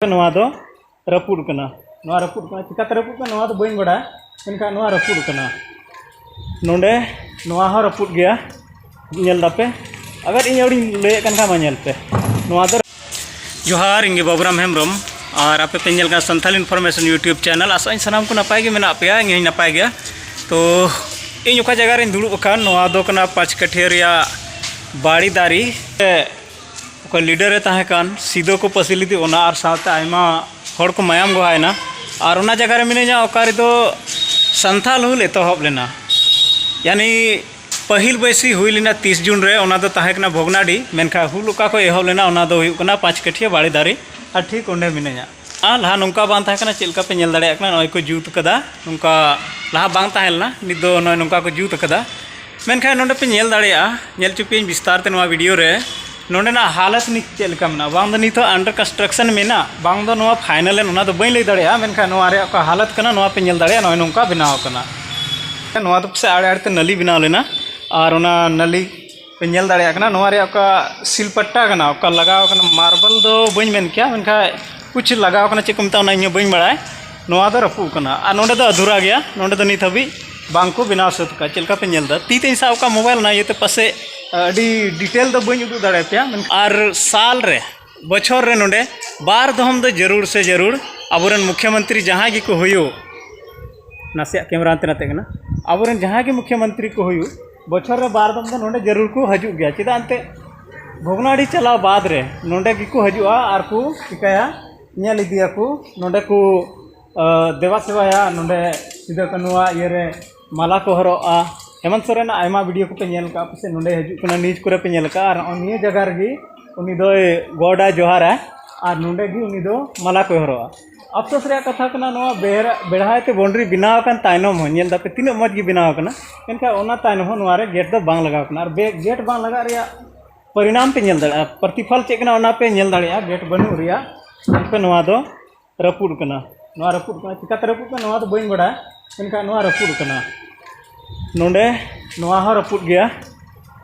नवा दो रपुड़ कना नवा रपुड़ कना चिकाते रपुड़ कना नवा दो बइन बड़ा मेनखा नवा रपुड़ कना नोंडे नवा हो रपुड़ गया नेल दापे अगर इन अड़ी लय कन खा मा नेल पे नवा दो जोहार इंगे बाबुराम हेमब्रम और आपे पे नेल का संथाल इन्फॉर्मेशन यूट्यूब चैनल आसा इन सनाम को नपाय गे मेना पे इंगे नपाय गया तो इन ओका जगह रे दुड़ुब अकान नवा दो कना 5 कठिया रिया बाड़ी दारी लीडर तहकान सिदो को पसिलिती ओना और साथ आयमा हर को मायाम गोहायना और ओना जगह रे मिनेजा ओकारे दो संथाल हुल एतहब लेना यानी पहिल बैसी हुई लेना 30 जून रे ओना दो तहकना भोगनाडी मेनखा हुल ओका को एहब लेना ओना दो हुई कना 5 कठिया बाड़ी दारी और ठीक ओंडे मिनेजा लहा नौका बांग तहकना चेलका पे नेल दाड़े कना नय को जूत कदा नौका लहा बांग तहलना नित दो नय नौका को जूत कदा मेनखा नोंडे पे नेल दाड़ेया नेल चुपिन विस्तार ते नवा वीडियो रे नोंडेना हालत नित चेलका मेना बांग दो नित अंडर कंस्ट्रक्शन मेना बांग दो नवा फाइनल ओना दो बई लई दाड़ेया मेनखा नवा रे का हालत कना नवा पे नेल दाड़ेया नय नौका बनाव कना नवा दो से आड़े आड़े ते नली बनाव लेना और ओना नली पे नेल दाड़ेया कना नवा रे का सिलपट्टा कना का लगाव कना मार्बल दो बई मेन किया मेनखा कुछ लगाव कना चेक मता ओना इन बई बड़ाय नवा दो रपु कना और नोंडे दो अधूरा गया नोंडे दो नित हबी बांग को बनाव सत का चेलका पे नेल दा ती ते साव का मोबाइल ना ये पासे डिटेल दो बी उदू दाड़े पे और साल रे बछर रे नोंडे बार दम दो जरूर से जरूर आबोरेन मुख्यमंत्री जहाँ की को हुयो नासिया कैमरा अंते नाते कना आबोरेन जहाँ की मुख्यमंत्री को हुयो बछर रे बार दम दो नोंडे जरूर को हजू गया चेदा अंते भोगनाडी चलाव बाद रे नोंडे की को हजुआ और को चिकाया नेल इदिया को नोंडे को देवा सेवाया नोंडे सिदा कनुआ ये रे माला को हरोआ हेमंत सोरेन आयमा वीडियो को पे नेल का से नोंडे हजू न्यूज को पे नेल का और निये जगह रे उनी दो गोडा जोहारा और नोंडे गी उनी दो माला को हरोआ अफसोस रे कथा कना नवा बेढ़ाय ते बाउंड्री बनाव कन तायनम हो नेल दापे तीन मज गी बनाव कना एनका ओना तायनम हो नवा रे गेट दो बांग लगाव कना और गेट बांग लगा रिया परिणाम पे नेल दाड़े प्रतिफल चेक कना ओना पे नेल दाड़े गेट बनु रिया पे नवा दो रपुड़ कना नवा रपुड़ कना चिकाते रपुड़ कना नवा दो बइन बड़ा एनका नवा रपुड़ कना नोंडे नवा हो रपुड़ गया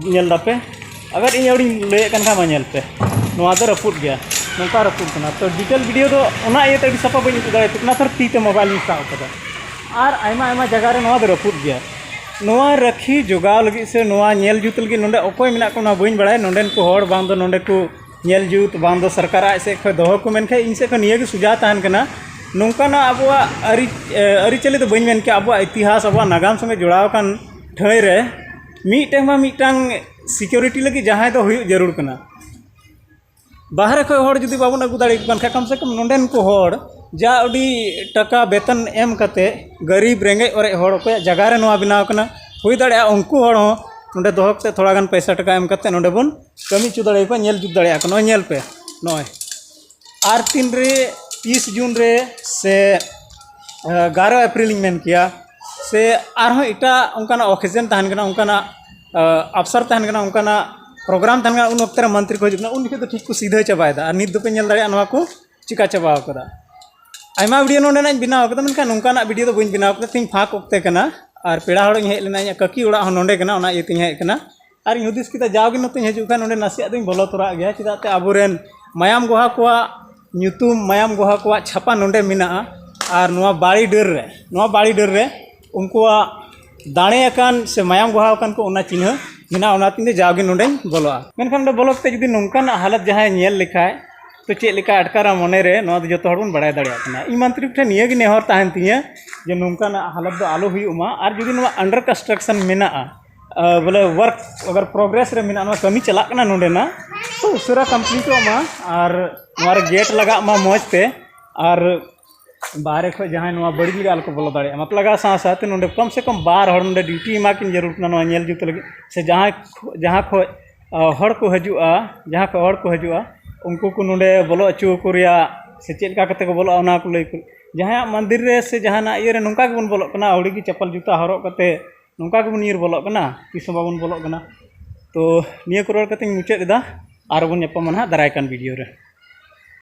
नेल दापे अगर इन अड़ी लय कन खा मा नेल पे नवा दो रपुड़ गया नौका रपुड़ कना तो डिटेल वीडियो दो ओना ये ते सफा बइन दाड़े कितना थर ती ते मोबाइल में साव कदा और आयमा आयमा जगह रे नवा दो रपुड़ गया नवा रखी जोगाव लगी से नवा नेल जुत लगी नोंडे अकोय मेना को ना बइन बड़ाय नोंडेन को हड़ बांग दो नोंडे को नेल जुत बांग दो सरकार से खो दोहो को मेनखे इन से को निये के सुझाव तहन कना नौकाना अबुआ अरिचली तो बइन मेन के अबुआ इतिहास अबुआ नागाम संगे जोड़ाव कान ठय रे मिटांग सिक्योरिटी लगी जहाँ दो हुई जरूर कना बाहर खो हड़ जुदी बाबन अगू दाड़े कम से कम नोंडेन को हड़ जा अड़ी टका वेतन एम कते गरीब रेंगे और हड़ को जगह रे नवा बनाव कना हुई दाड़े उनको हड़ हो नोंडे दोहक ते थोड़ा गान पैसा टका एम कते नोंडे बन कमी चु दाड़े पे नेल जुत दाड़े को नेल पे नय आर 3 रे 30 जून रे से 11 अप्रैल मेन किया से आरहों इटा उनका ओकेजन तहन कना उनका अवसर तहन कना उनका प्रोग्राम तहन कना उन वक्त रे मंत्री को हजना उन तो ठीक को सीधे चबायदा और नित दो पे नेल दाड़े नवा को चिका चबाव कदा आयमा वीडियो नोंडे ना बनाव कदा मेनखा नोंकाना वीडियो दो बइन बनाव कदा तिन फाक वक्ते कना और पेड़ा हड़ हेज लेना ककी उड़ा नोंडे कना ओना इतिन हेज कना और इन हुदिस किता जावगे नते हजू का नोंडे नासिया दिन बोलो तोरा गया चेदा ते आबोरेन मायाम गोहा कोआ ᱧᱩᱛᱩᱢ ᱢᱟᱭᱟᱢ ᱜᱚᱦᱟ ᱠᱚᱣᱟᱜ ᱪᱷᱟᱯᱟ ᱱᱚᱸᱰᱮ ᱢᱮᱱᱟᱜᱼᱟ ᱟᱨ ᱱᱚᱣᱟ ᱵᱟᱲᱤ ᱰᱟᱹᱨ ᱨᱮ ᱩᱱᱠᱩᱣᱟᱜ ᱫᱟᱲᱮ ᱟᱠᱟᱱ ᱥᱮ ᱢᱟᱭᱟᱢ ᱜᱚᱦᱟ ᱟᱠᱟᱱ ᱠᱚ ᱚᱱᱟ ᱪᱤᱱᱦᱟᱹ ᱢᱮᱱᱟᱜᱼᱟ ᱚᱱᱟ ᱛᱤᱧ ᱡᱟᱣᱜᱮ ᱱᱚᱸᱰᱮᱧ ᱵᱚᱞᱚᱜᱼᱟ ᱢᱮᱱᱠᱷᱟन ᱱᱚᱸᱰᱮ ᱵᱚᱞᱚ ᱠᱟᱛᱮ ᱡᱩᱫᱤ ᱱᱚᱝᱠᱟᱱᱟᱜ ᱦᱟᱞत ᱡᱟᱦᱟᱸᱭ ᱧᱮᱞ ᱞᱮᱠᱷᱟᱡ तो चेक लेका अटकारा मने रे नवा दो जतो हड़ बन बड़ाय दाड़ेया कना इ मंत्री ठे निये गे नेहर ताहन तिया जे नोंकाना हालत दो आलो हुयुमा और जुदी नवा अंडर कंस्ट्रक्शन मेना बोले वर्क अगर प्रोग्रेस रे मेना नवा कमी चला कना नोंडेना तो उसरा कंप्लीट मा और नवा गेट लगा मा मौज पे और बाहर खो जहाँ नवा बड़ी लगा आल को बोलो दाड़े मत लगा सा साथ नोंडे कम से कम बार हड़ नोंडे ड्यूटी मा किन जरूर कना नवा नेल जुत लगे से जहाँ खो हड़ को हजुआ जहाँ को हड़ को हजुआ उनको को नोंडे बोलो अचू को रिया से चेलका कते को बोलो ओना को लई जहाँ मंदिर रे से जहाँ ये रे नोंका के बन बोलो कना औड़ी की चप्पल जूता हरक कते नोंका के बन ईर बोलो कना तीस बाबन बोलो कना तो निये को रोड कते मुचाद दा आर बन दाराय कान वीडियो रे।